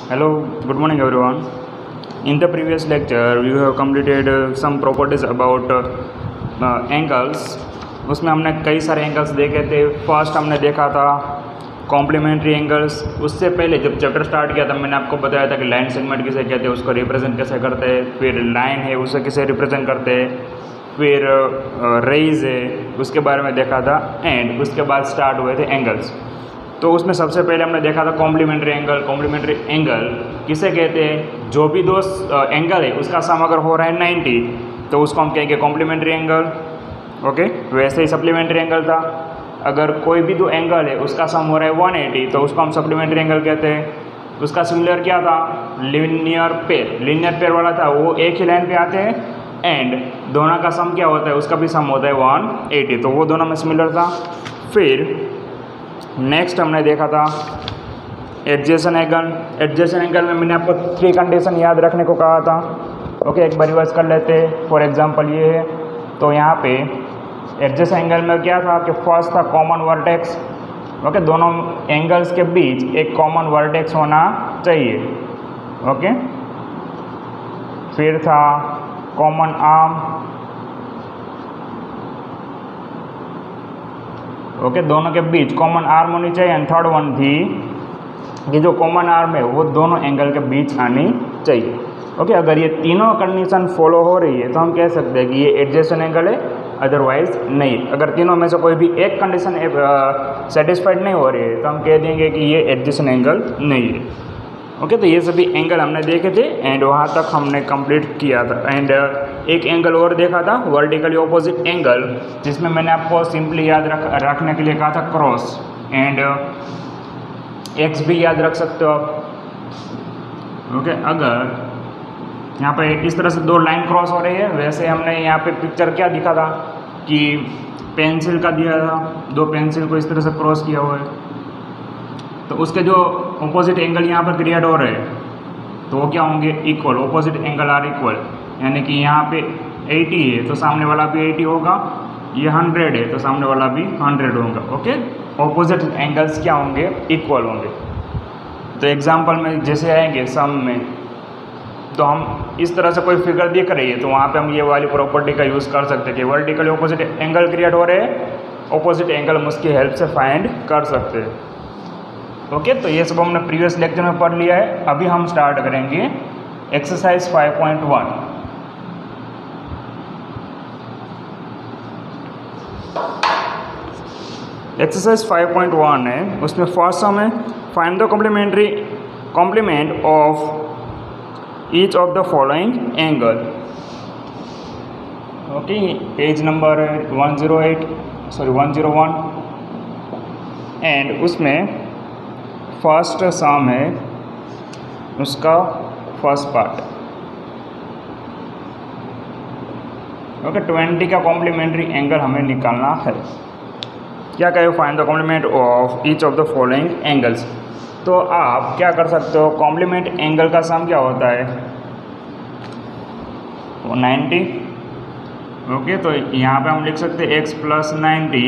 Hello, good morning everyone. In the previous lecture, we have completed some properties about angles. उसमें हमने कई सारे angles देखे थे. फर्स्ट हमने देखा था कॉम्प्लीमेंट्री एंगल्स. उससे पहले जब चैप्टर स्टार्ट किया था मैंने आपको बताया था कि लाइन सेगमेंट किसे कहते हैं, उसको रिप्रेजेंट कैसे करते हैं, फिर लाइन है उसे किसे रिप्रेजेंट करते हैं, फिर रेज है उसके बारे में देखा था. एंड उसके बाद स्टार्ट हुए थे एंगल्स. तो उसमें सबसे पहले हमने देखा था कॉम्प्लीमेंट्री एंगल. कॉम्प्लीमेंट्री एंगल किसे कहते हैं? जो भी दो एंगल है उसका सम अगर हो रहा है 90 तो उसको हम कहेंगे कॉम्प्लीमेंट्री एंगल. ओके, वैसे ही सप्लीमेंट्री एंगल था. अगर कोई भी दो एंगल है उसका सम हो रहा है 180 तो उसको हम सप्लीमेंट्री एंगल कहते हैं. उसका सिमिलर क्या था? Linear pair. लीनियर पेयर वाला था, वो एक ही लाइन पे आते हैं एंड दोनों का सम क्या होता है? उसका भी सम होता है 180. तो वो दोनों में सिमिलर था. फिर नेक्स्ट हमने देखा था एडजेसेंट एंगल. एडजेसेंट एंगल में मैंने आपको 3 कंडीशन याद रखने को कहा था. ओके, एक बार रिवर्स कर लेते हैं. फॉर एग्जांपल ये है, तो यहाँ पे एडजेसेंट एंगल में क्या था कि फर्स्ट था कॉमन वर्टेक्स. ओके, दोनों एंगल्स के बीच एक कॉमन वर्टेक्स होना चाहिए. ओके, फिर था कॉमन आर्म. ओके, दोनों के बीच कॉमन आर्म होनी चाहिए. एंड थर्ड वन थी कि जो कॉमन आर्म है वो दोनों एंगल के बीच आनी चाहिए. ओके, अगर ये तीनों कंडीशन फॉलो हो रही है तो हम कह सकते हैं कि ये एडजेसेंट एंगल है, अदरवाइज नहीं. अगर तीनों में से कोई भी एक कंडीशन सेटिस्फाइड नहीं हो रही है तो हम कह देंगे कि ये एडजेसेंट एंगल नहीं है. ओके, तो ये सभी एंगल हमने देखे थे एंड वहाँ तक हमने कंप्लीट किया था. एंड एक एंगल और देखा था वर्टिकली ऑपोजिट एंगल, जिसमें मैंने आपको सिंपली याद रखने के लिए कहा था क्रॉस. एंड एक्स भी याद रख सकते हो आप. ओके, अगर यहाँ पे इस तरह से दो लाइन क्रॉस हो रही है, वैसे हमने यहाँ पे पिक्चर क्या दिखा था कि पेंसिल का दिया था. दो पेंसिल को इस तरह से क्रॉस किया हुआ है, तो उसके जो ऑपोजिट एंगल यहाँ पर क्रिएट हो रहे हैं तो वो क्या होंगे? Equal. Opposite angle are equal. यानी कि यहाँ पे 80 है तो सामने वाला भी 80 होगा, ये 100 है तो सामने वाला भी 100 होगा. ओके, ऑपोजिट एंगल्स क्या होंगे? इक्वल होंगे. तो एग्जांपल में जैसे आएंगे सम में, तो हम इस तरह से कोई फिगर दिख रही है तो वहाँ पे हम ये वाली प्रॉपर्टी का यूज़ कर सकते हैं कि वर्टिकली ऑपोजिट एंगल क्रिएट हो रहे हैं, ऑपोजिट एंगल हम उसकी हेल्प से फाइंड कर सकते हैं. ओके, तो ये सब हमने प्रीवियस लेक्चर में पढ़ लिया है. अभी हम स्टार्ट करेंगे एक्सरसाइज 5.1. एक्सरसाइज 5.1 है, उसमें फर्स्ट सम है find the complement of each of the following angle. Okay, page number 101 and उसमें फर्स्ट सम है उसका फर्स्ट पार्ट. ओके, 20 का कॉम्प्लीमेंट्री एंगल हमें निकालना है. क्या कहे? Find the complement of each of the following angles. तो आप क्या कर सकते हो? कॉम्प्लीमेंट एंगल का सम क्या होता है? 90. ओके, तो यहाँ पे हम लिख सकते हैं x plus 90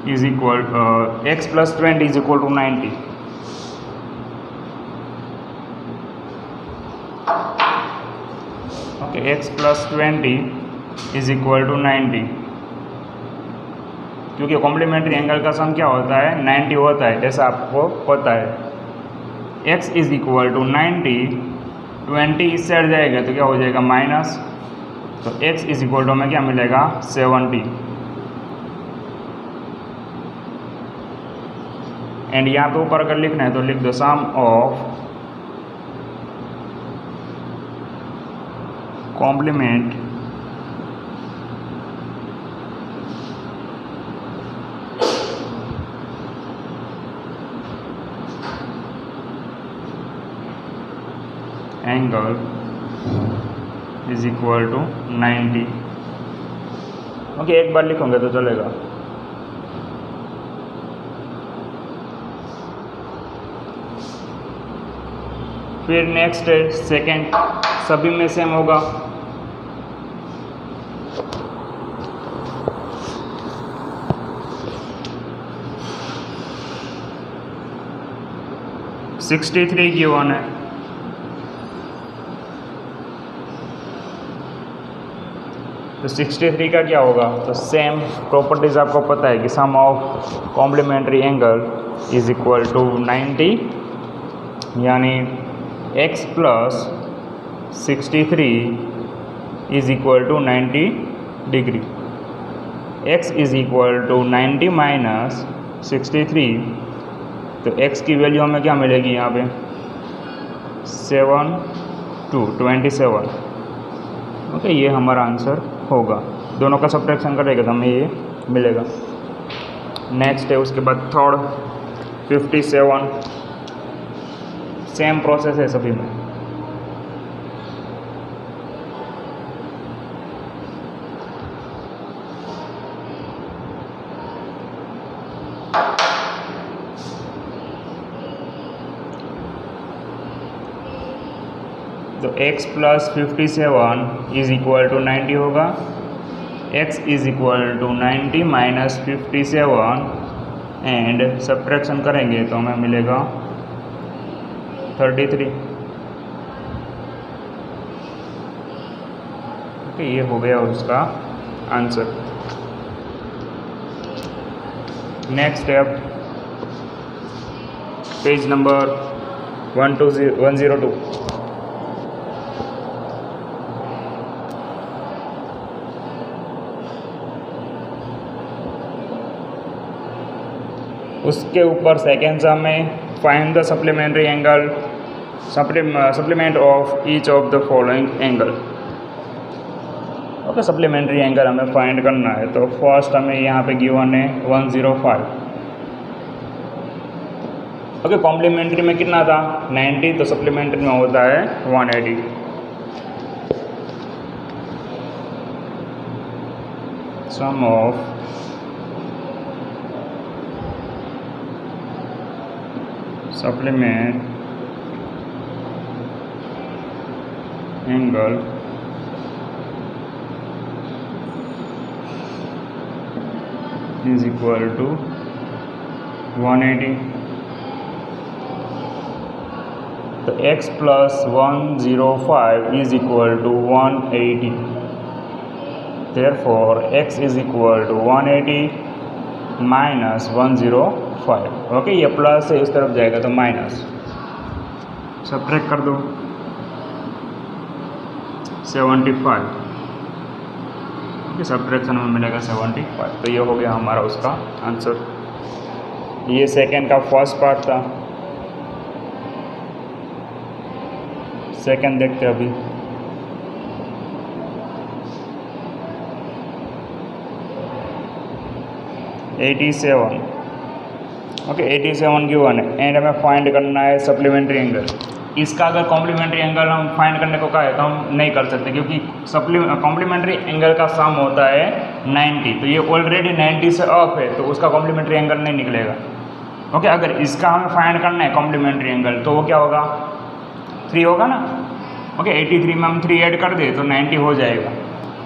is equal x plus 20 is equal to 90. Okay, x plus 20 is equal to 90, क्योंकि कॉम्प्लीमेंट्री एंगल का सम क्या होता है? 90 होता है, जैसा आपको पता है. x इज इक्वल टू 90, 20 इससे हट जाएगा तो क्या हो जाएगा? माइनस. तो x इज इक्वल टू हमें क्या मिलेगा? 70. एंड यहाँ पे ऊपर अगर लिखना है तो लिख दो sum of complement angle is equal to 90. Okay, एक बार लिखोगे तो चलेगा. फिर नेक्स्ट है सेकेंड, सभी में सेम होगा. 63 गिवन है, तो 63 का क्या होगा? तो सेम प्रॉपर्टीज आपको पता है कि sum of complementary angle is equal to 90, यानी x plus 63 is equal to 90 degree. x is equal to 90 minus 63, तो x की वैल्यू हमें क्या मिलेगी यहाँ पे? 7 to 27। ओके, ये हमारा आंसर होगा। दोनों का सब्ट्रैक्शन करेगा तो हमें ये मिलेगा। नेक्स्ट है उसके बाद थर्ड 57, सेम प्रोसेस है सभी में। तो x plus 57 is equal to 90 होगा। x is equal to 90 minus 57 and subtraction करेंगे तो हमें मिलेगा 33। ओके, ये हो गया उसका answer. Next step, page number 102। उसके ऊपर सेकेंड सम में find the supplementary angle, supplement of each of the following angle. Okay, supplementary angle हमें फाइंड करना है। तो फर्स्ट हमें यहाँ पे गिवन है 105। ओके, कॉम्प्लीमेंट्री में कितना था? 90, तो सप्लीमेंट्री में होता है 180। Sum of supplement angle is equal to 180। तो x plus 105 is equal to 180, therefore x is equal to 180 minus 105। Okay, ये प्लस है, इस तरफ जाएगा तो माइनस, सब्ट्रैक्ट कर दो 75। ओके, सब्ट्रैक्शन में मिलेगा 75। तो ये हो गया हमारा उसका आंसर। ये सेकेंड का फर्स्ट पार्ट था। सेकेंड देखते हैं अभी। ओके, 87 गिवन है एंड हमें फाइंड करना है सप्लीमेंट्री एंगल। इसका अगर कॉम्प्लीमेंट्री एंगल हम फाइंड करने को कहा है तो हम नहीं कर सकते, क्योंकि कॉम्प्लीमेंट्री एंगल का सम होता है 90। तो ये ऑलरेडी 90 से अप है, तो उसका कॉम्प्लीमेंट्री एंगल नहीं निकलेगा। ओके, अगर इसका हमें फाइंड करना है कॉम्प्लीमेंट्री एंगल, तो वो क्या होगा? 3 होगा ना। ओके, 83 में हम 3 ऐड कर दे तो 90 हो जाएगा।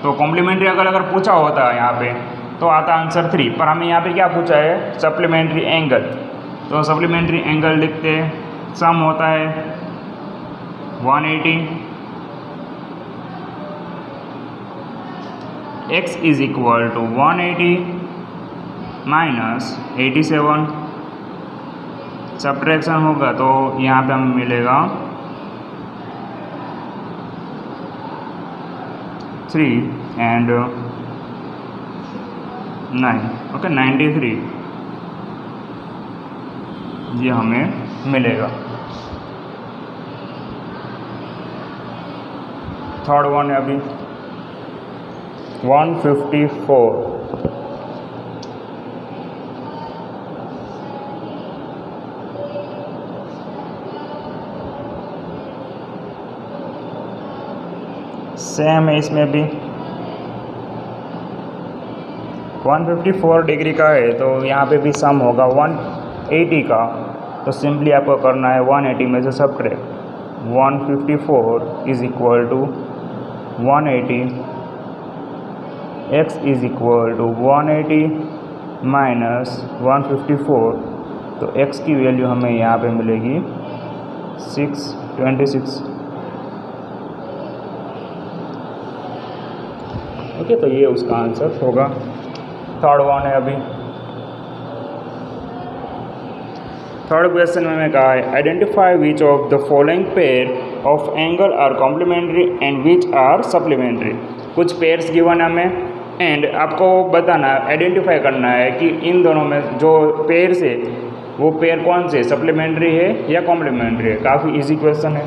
तो कॉम्प्लीमेंट्री अगर पूछा होता है यहाँ पे तो आता आंसर 3, पर हमें यहाँ पे क्या पूछा है? Supplementary angle. तो सप्लीमेंट्री एंगल लिखते हैं, सम होता है 180, x is equal to 180 minus 87, subtraction होगा तो यहाँ पे हमें मिलेगा 3 एंड 9। ओके, 93 ये हमें मिलेगा। थर्ड वन है अभी 154। सेम है इसमें भी 154 डिग्री का है, तो यहाँ पे भी सम होगा 180 का। तो सिंपली आपको करना है 180 में से subtract 154 is equal to 180, x is equal to 180 minus 154। तो x की वैल्यू हमें यहाँ पे मिलेगी 626। ओके, तो ये उसका आंसर होगा। थर्ड वन है अभी। थर्ड क्वेश्चन में कहा है identify which of the following pair of angle are complementary and which are supplementary. कुछ पेयर्स गिवन है हमें एंड आपको बताना आइडेंटिफाई करना है कि इन दोनों में जो पेयर्स है वो पेयर कौन से, सप्लीमेंट्री है या कॉम्प्लीमेंट्री है। काफ़ी इजी क्वेश्चन है।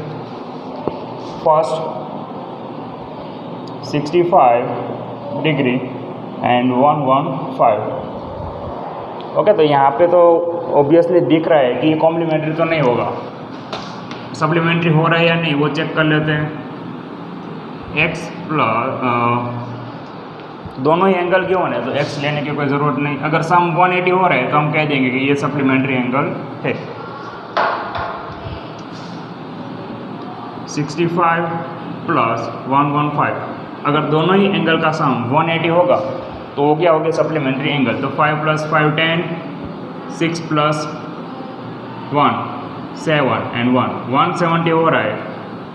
First 65 degree and 115। ओके, तो यहाँ पे तो ऑब्वियसली दिख रहा है कि ये कॉम्प्लीमेंट्री तो नहीं होगा, सप्लीमेंट्री हो रहा है या नहीं वो चेक कर लेते हैं। x प्लस दोनों ही एंगल गिवन है तो x लेने की कोई ज़रूरत नहीं। अगर सम 180 हो रहा है तो हम कह देंगे कि ये सप्लीमेंट्री एंगल है। 65 प्लस 115, अगर दोनों ही एंगल का सम 180 होगा तो वो क्या हो गया, सप्लीमेंट्री एंगल। तो 5 प्लस 5 10, 6 प्लस 1 7 एंड 1 170 हो रहा है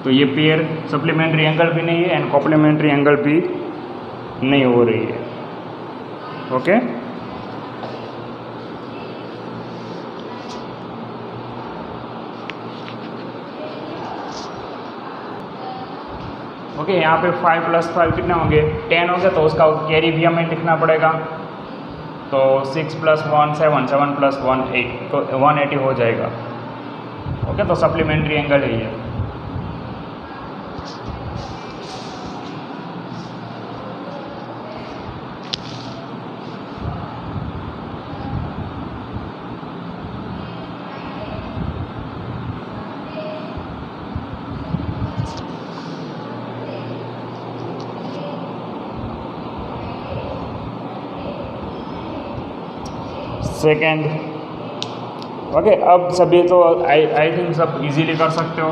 तो ये पेयर सप्लीमेंट्री एंगल भी नहीं है एंड कॉम्प्लीमेंट्री एंगल भी नहीं हो रही है। ओके, ओके, यहाँ पे 5 प्लस 5 कितने होंगे, 10 होंगे तो उसका कैरी भी हमें लिखना पड़ेगा। तो 6 प्लस 1 7, 7 प्लस 1 8, तो 180 हो जाएगा। ओके, तो सप्लीमेंट्री एंगल है ये। सेकेंड। ओके, अब सभी तो आई थिंक सब इजीली कर सकते हो।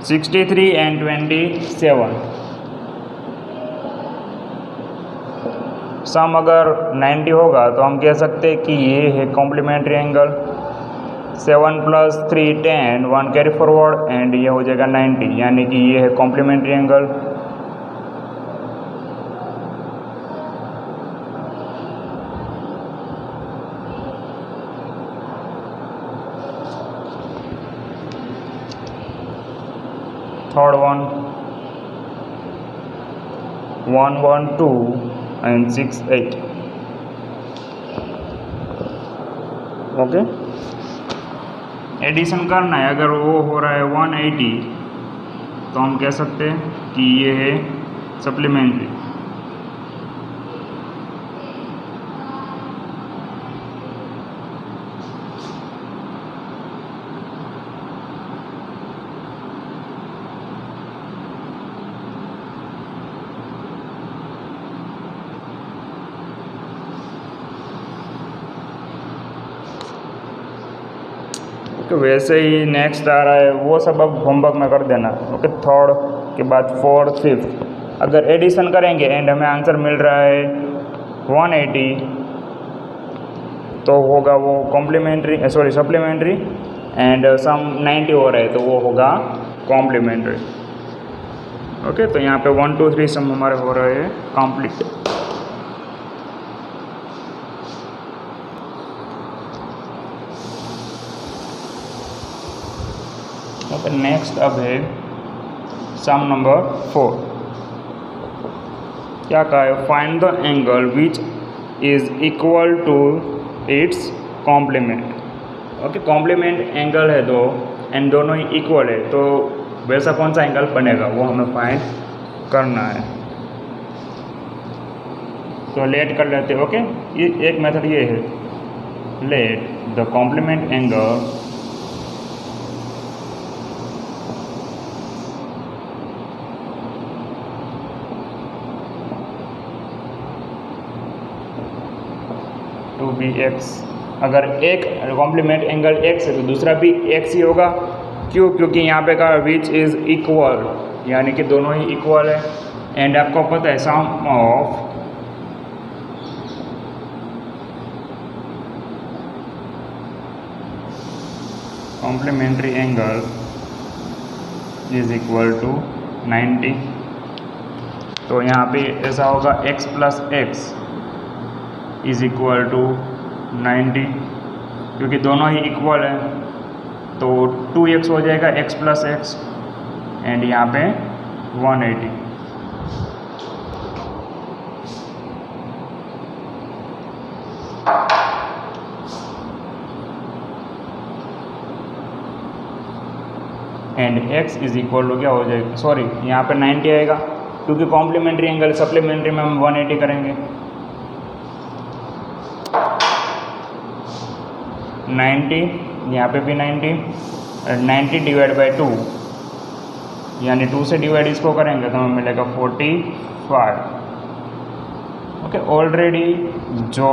63 एंड 27, सम अगर 90 होगा तो हम कह सकते हैं कि ये है complementary angle. 7 plus 3 10, 1 carry forward and ये हो जाएगा 90, यानी कि ये है complementary angle. Third one 112 and 68। Okay, addition करना है। अगर वो हो रहा है 180 तो हम कह सकते हैं कि ये है सप्लीमेंट्री। तो वैसे ही नेक्स्ट आ रहा है वो सब अब होमवर्क में कर देना। ओके, थर्ड के बाद फोर्थ फिफ्थ अगर एडिशन करेंगे एंड हमें आंसर मिल रहा है 180 तो होगा वो complementary, sorry supplementary, and sum 90 हो रहा है तो वो होगा कॉम्प्लीमेंट्री। ओके, तो यहाँ पे 1 2 3 सम हमारे हो रहे हैं कंप्लीट। ओके, नेक्स्ट अब है सम नंबर 4। क्या कहा है, find the angle which is equal to its complement. Okay, complement angle है दो एंड दोनों ही इक्वल है तो वैसा कौन सा एंगल बनेगा वो हमें फाइंड करना है। तो लेट कर लेते हैं। ओके, ये एक मेथड ये है, let the complement angle to be X. अगर एक कॉम्प्लीमेंट एंगल एक्स है तो दूसरा भी एक्स ही होगा। क्यों? क्योंकि यहाँ पे कहा विच इज़ इक्वल, यानी कि दोनों ही इक्वल है। एंड आपको पता है sum of complementary angle is equal to 90। तो यहाँ पे ऐसा होगा x plus x is equal to 90, क्योंकि दोनों ही इक्वल है तो 2x हो जाएगा x प्लस एक्स एंड यहाँ पे 180। And x is equal to क्या हो जाएगा, सॉरी यहाँ पे 90 आएगा क्योंकि कॉम्प्लीमेंट्री एंगल सप्लीमेंट्री में हम 180 करेंगे। 90 यहाँ पे भी 90, 90 डिवाइड बाई 2 यानी 2 से डिवाइड इसको करेंगे तो हमें मिलेगा 45। ओके, ऑलरेडी जो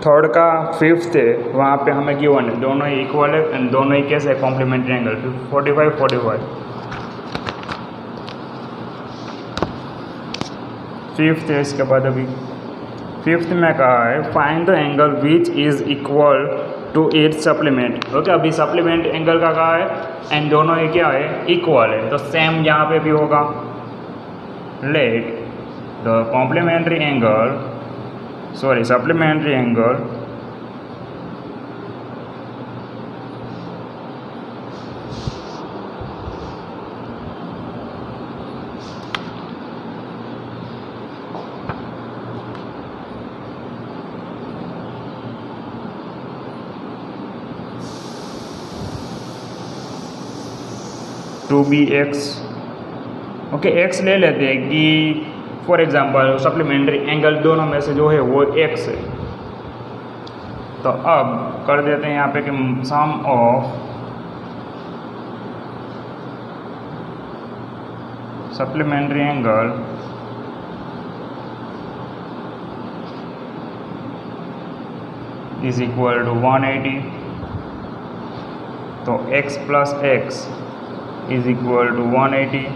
थर्ड का फिफ्थ है वहाँ पे हमें गिवन है, दोनों ही इक्वल है एंड दोनों ही कैसे है कॉम्प्लीमेंट्री एंगल 45 45। फिफ्थ है, इसके बाद अभी फिफ्थ में कहा है find the angle which is equal to its supplement. Okay, अभी सप्लीमेंट एंगल का कहा है एंड दोनों ही क्या है इक्वल है, तो सेम यहाँ पे भी होगा। Let the complementary angle supplementary angle to be x। Okay, x ले लेते हैं कि फॉर एग्जाम्पल सप्लीमेंट्री एंगल दोनों में से जो है वो x है, तो अब कर देते हैं यहाँ पे कि sum of supplementary angle is equal to 180। तो x plus x is equal to 180।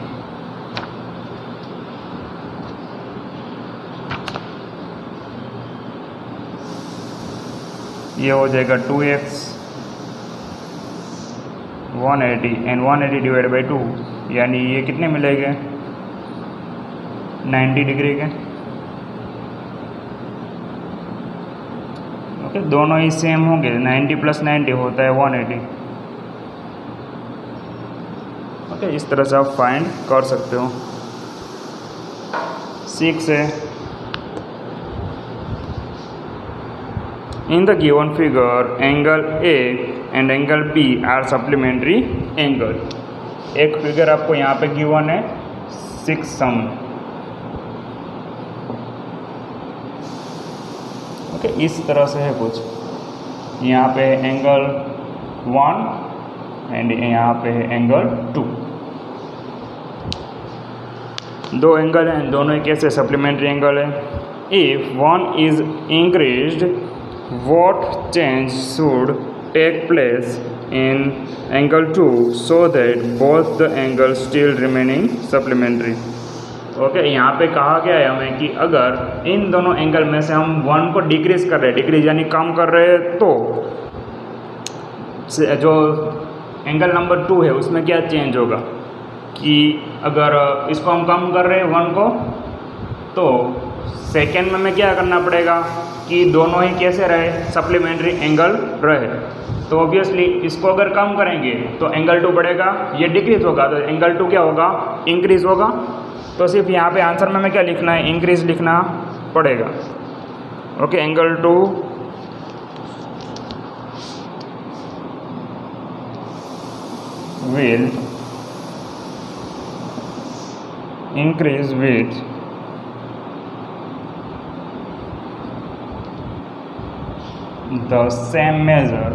ये हो जाएगा 2x 180 एंड 180 डिवाइड बाई 2 यानी ये कितने मिलेंगे 90 डिग्री के। ओके, दोनों ही सेम होंगे, 90 प्लस 90 होता है 180। ओके, इस तरह से आप फाइंड कर सकते हो। 6 है in the given figure angle A and angle B are supplementary angle। एक फिगर आपको यहाँ पे गिवन है 6 सम। ओके, इस तरह से है कुछ, यहाँ पे एंगल 1 एंड यहाँ पे है एंगल 2। दो एंगल हैं, दोनों ही कैसे सप्लीमेंट्री एंगल है। If one is increased what change should take place in angle 2 so that both the angles still remaining supplementary। Okay, यहाँ पे कहा गया है हमें कि अगर इन दोनों एंगल में से हम 1 को डिक्रीज कर रहे हैं, डिक्रीज यानी कम कर रहे हैं, तो जो एंगल नंबर 2 है उसमें क्या चेंज होगा कि अगर इसको हम कम कर रहे हैं 1 को, तो सेकेंड में हमें क्या करना पड़ेगा कि दोनों ही कैसे रहे सप्लीमेंट्री एंगल रहे। तो ऑब्वियसली इसको अगर कम करेंगे तो एंगल 2 बढ़ेगा, ये डिक्रीज होगा तो एंगल 2 क्या होगा इंक्रीज होगा। तो सिर्फ यहाँ पे आंसर में हमें क्या लिखना है, इंक्रीज लिखना पड़ेगा। Okay, angle 2 will increase with the same measure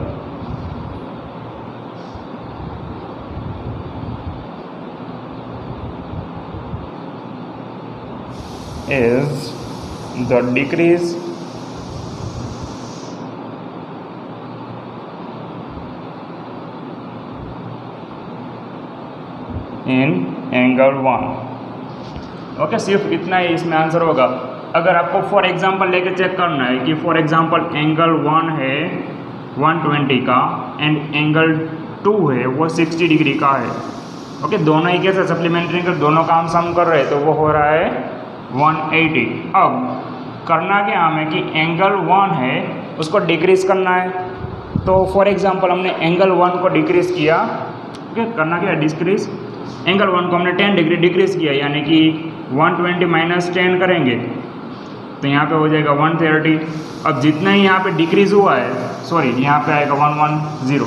is the decrease in angle 1। Okay, सिर्फ इतना ही इसमें आंसर होगा। अगर आपको फॉर एग्जांपल लेके चेक करना है कि फॉर एग्जांपल एंगल 1 है 120 का एंड एंगल 2 है वो 60 डिग्री का है। ओके, दोनों ही कैसे सप्लीमेंट्री एंगल दोनों काम सम कर रहे हैं तो वो हो रहा है 180। अब करना क्या हमें कि एंगल 1 है उसको डिक्रीज करना है। तो फॉर एग्जांपल हमने एंगल 1 को डिक्रीज किया। ओके, करना क्या है, डिक्रीज एंगल 1 को हमने 10 डिग्री डिक्रीज किया, यानी कि 120 माइनस 10 करेंगे तो यहाँ पे हो जाएगा 130। अब जितना ही यहाँ पे डिक्रीज हुआ है, सॉरी यहाँ पे आएगा 110।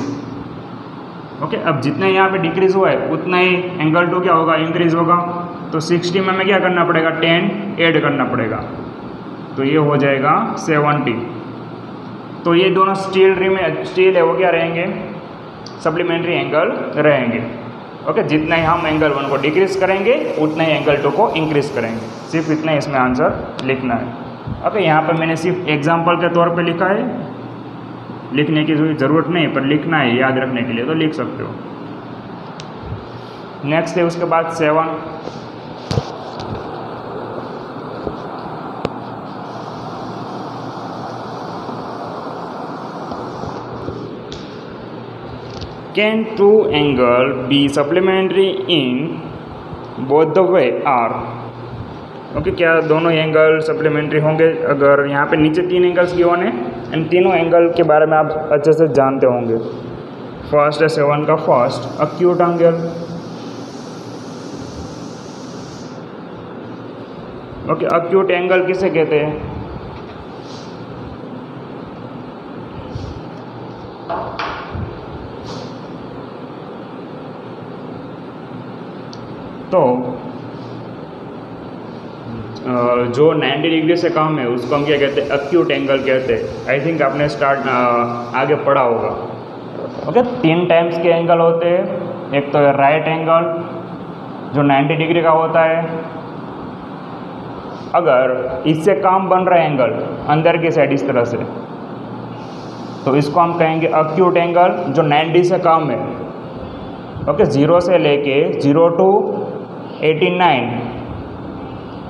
ओके, अब जितना ही यहाँ पे डिक्रीज हुआ है उतना ही एंगल 2 क्या होगा, इंक्रीज होगा। तो 60 में हमें क्या करना पड़ेगा, 10 ऐड करना पड़ेगा, तो ये हो जाएगा 70। तो ये दोनों स्टील है वो क्या रहेंगे, सप्लीमेंट्री एंगल रहेंगे। ओके, जितना ही हम एंगल 1 को डिक्रीज करेंगे उतना ही एंगल 2 को इंक्रीज करेंगे। सिर्फ इतना ही इसमें आंसर लिखना है। ओके, यहाँ पर मैंने सिर्फ एग्जांपल के तौर पे लिखा है, लिखने की ज़रूरत नहीं, पर लिखना है याद रखने के लिए तो लिख सकते हो। नेक्स्ट है उसके बाद 7। Can two angle be supplementary in both the way are? Okay, क्या दोनों एंगल सप्लीमेंट्री होंगे? अगर यहाँ पे नीचे 3 एंगल्स गिवन है, इन तीनों एंगल के बारे में आप अच्छे से जानते होंगे। फर्स्ट है 7 का first acute angle. Okay, acute angle किसे कहते हैं? तो जो 90 डिग्री से कम है उसको हम क्या कहते हैं, अक्यूट एंगल कहते हैं। आई थिंक आपने आगे पढ़ा होगा। ओके, 3 टाइप्स के एंगल होते हैं। एक तो राइट एंगल जो 90 डिग्री का होता है। अगर इससे कम बन रहा है एंगल अंदर की साइड इस तरह से, तो इसको हम कहेंगे अक्यूट एंगल जो 90 से कम है। ओके, 0 से लेके 0 to 89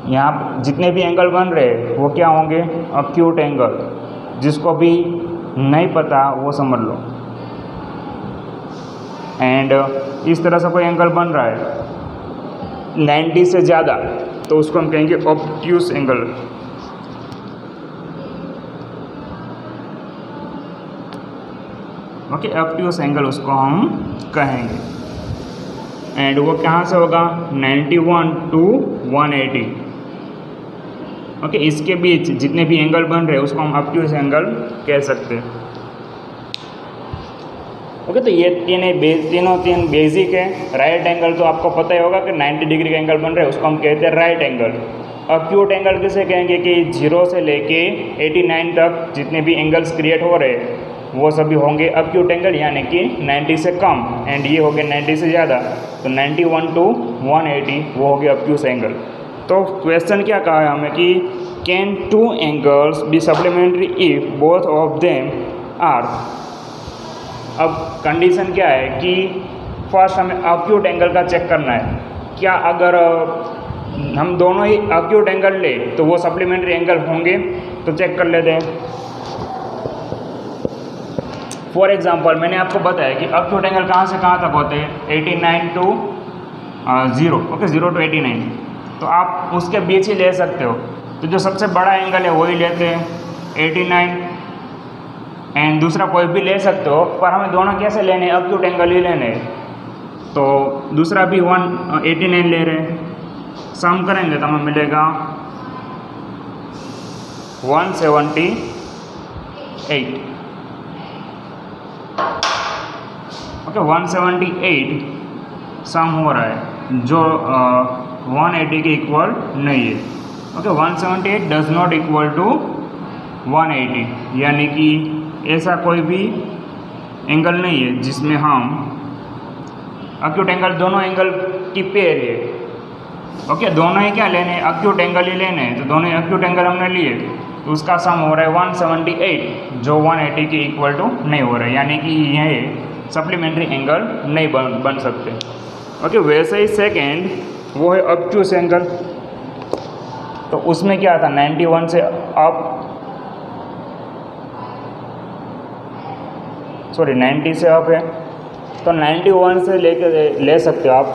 यहाँ जितने भी एंगल बन रहे हैं वो क्या होंगे, अक्यूट एंगल। जिसको भी नहीं पता वो समझ लो। एंड इस तरह से कोई एंगल बन रहा है 90 से ज़्यादा तो उसको हम कहेंगे obtuse angle. Okay, obtuse angle उसको हम कहेंगे। एंड वो कहाँ से होगा, 91 to 180। ओके, इसके बीच जितने भी एंगल बन रहे हैं उसको हम ऑब्ट्यूस एंगल कह सकते हैं। ओके, तो ये तीनों बेसिक है। राइट एंगल तो आपको पता ही होगा कि 90 डिग्री का एंगल बन रहा है उसको हम कहते हैं राइट एंगल। अक्यूट एंगल किसे कहेंगे कि 0 से लेके 89 तक जितने भी एंगल्स क्रिएट हो रहे हैं वो सभी होंगे अक्यूट एंगल, यानी कि 90 से कम। एंड ये हो गए 90 से ज़्यादा, तो 91 to 180 वो हो गया ऑब्ट्यूस एंगल। तो क्वेश्चन क्या कहा है हमें कि can 2 angles be supplementary if both of them are. अब कंडीशन क्या है कि फर्स्ट हमें अक्यूट एंगल का चेक करना है। क्या अगर हम दोनों ही अक्यूट एंगल ले तो वो सप्लीमेंट्री एंगल होंगे? तो चेक कर लेते हैं। फॉर एग्जांपल मैंने आपको बताया कि अक्यूट एंगल कहाँ से कहाँ तक होते हैं, 89 to 0। ओके, 0 to 89, तो आप उसके बीच ही ले सकते हो। तो जो सबसे बड़ा एंगल है वही लेते हैं 89, एंड दूसरा कोई भी ले सकते हो, पर हमें दोनों कैसे लेने हैं, अक्यूट एंगल ही लेने हैं। तो दूसरा भी 189 ले रहे हैं, सम करेंगे तो हमें मिलेगा 178। ओके, 178 सम हो रहा है जो 180 के इक्वल नहीं है। Okay, 178 does not equal to 180, यानी कि ऐसा कोई भी एंगल नहीं है जिसमें हम अक्यूट एंगल, दोनों एंगल की पेयर है। ओके, दोनों ही क्या लेने हैं, अक्यूट एंगल ही लेने हैं। तो दोनों अक्यूट एंगल हमने लिए तो उसका सम हो रहा है 178 जो 180 के इक्वल टू नहीं हो रहा है, यानी कि यह सप्लीमेंट्री एंगल नहीं बन सकते। ओके, वैसे ही सेकेंड वो है ऑब्ट्यूस एंगल। तो उसमें क्या था, 91 से अप, सॉरी 90 से अप है, तो 91 से लेके ले सकते हो आप।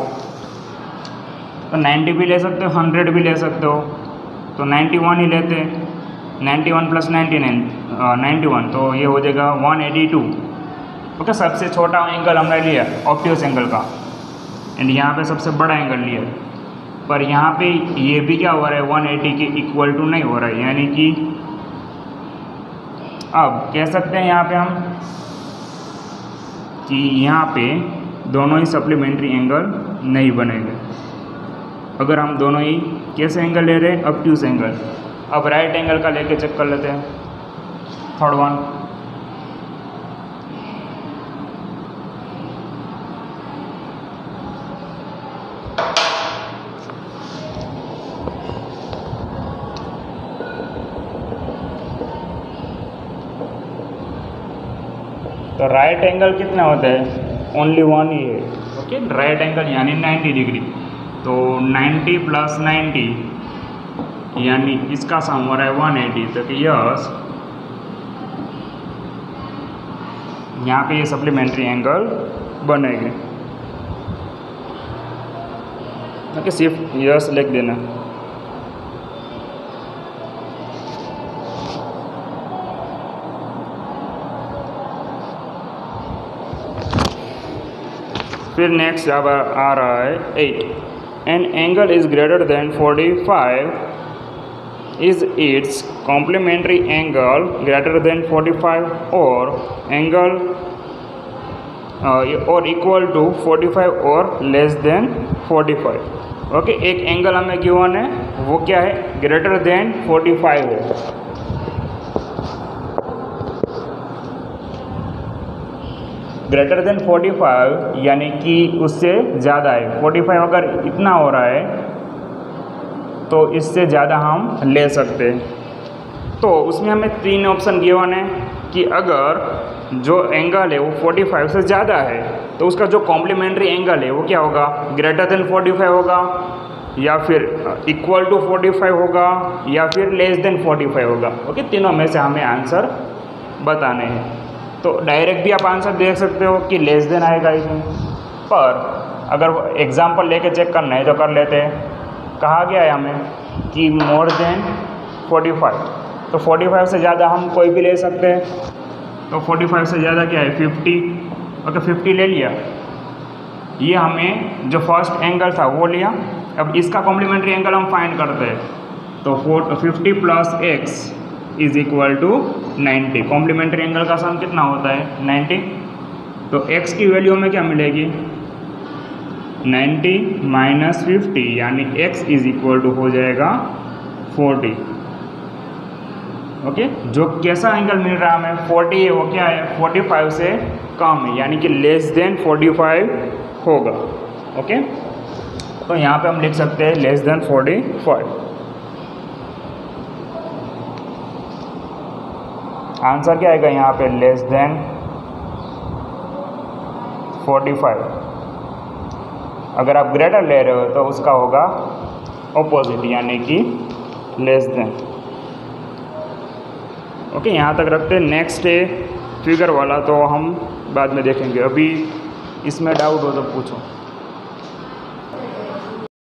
तो 90 भी ले सकते हो, 100 भी ले सकते हो, तो 91 ही लेते हैं। 91 प्लस 91 तो ये हो जाएगा 182। ओके, सबसे छोटा एंगल हमने लिया ऑब्ट्यूस एंगल का, एंड यहाँ पे सबसे बड़ा एंगल लिया, पर यहाँ पे ये भी क्या हो रहा है 180 के इक्वल टू नहीं हो रहा है, यानी कि अब कह सकते हैं यहाँ पे हम कि यहाँ पे दोनों ही सप्लीमेंट्री एंगल नहीं बनेंगे। अगर हम दोनों ही कैसे एंगल ले रहे हैं, ऑब्ट्यूस एंगल। अब राइट एंगल का लेके चेक कर लेते हैं, थर्ड वन। तो राइट एंगल कितना होता है, ओनली वन ही है। ओके, राइट एंगल यानी 90 डिग्री, तो 90 प्लस 90 यानी इसका सम हो रहा है 180। तो यस, यहाँ पे ये सप्लीमेंट्री एंगल बनेंगे। ओके, सिर्फ यस लिख देना। फिर नेक्स्ट अब आ रहा है 8। An angle is greater than 45, is its complementary angle greater than 45 और एंगल और इक्वल टू 45 और लेस देन 45। ओके, एक एंगल हमें गिवन है, वो क्या है, ग्रेटर देन 45 है। ग्रेटर देन 45 यानी कि उससे ज़्यादा है। 45 अगर इतना हो रहा है तो इससे ज़्यादा हम ले सकते हैं। तो उसमें हमें 3 ऑप्शन गिवन है कि अगर जो एंगल है वो 45 से ज़्यादा है तो उसका जो कॉम्प्लीमेंट्री एंगल है वो क्या होगा, ग्रेटर देन 45 होगा, या फिर इक्वल टू 45 होगा, या फिर लेस देन 45 होगा। ओके, तीनों में से हमें आंसर बताने हैं। तो डायरेक्ट भी आप आंसर देख सकते हो कि लेस देन आएगा इसमें, पर अगर एग्जाम्पल लेके चेक करना है तो कर लेते हैं। कहा गया है हमें कि मोर देन 45, तो 45 से ज़्यादा हम कोई भी ले सकते हैं। तो 45 से ज़्यादा क्या है, 50। ओके, 50 ले लिया। ये हमें जो फर्स्ट एंगल था वो लिया। अब इसका कॉम्प्लीमेंट्री एंगल हम फाइंड करते हैं, तो 50 plus x is equal to 90। Complementary angle का सम कितना होता है, 90। तो x की वैल्यू हमें क्या मिलेगी, 90 माइनस 50, यानी x इज इक्वल टू हो जाएगा 40। ओके, जो कैसा एंगल मिल रहा है हमें 40 है, वो क्या है 45 से कम है, यानी कि लेस देन 45 होगा। ओके, तो यहाँ पे हम लिख सकते हैं लेस देन 45। आंसर क्या आएगा यहाँ पे, लेस देन 45। अगर आप ग्रेटर ले रहे हो तो उसका होगा ऑपोजिट, यानी कि लेस देन। ओके, यहाँ तक रखते हैं। नेक्स्ट है फिगर वाला, तो हम बाद में देखेंगे। अभी इसमें डाउट हो तो पूछो।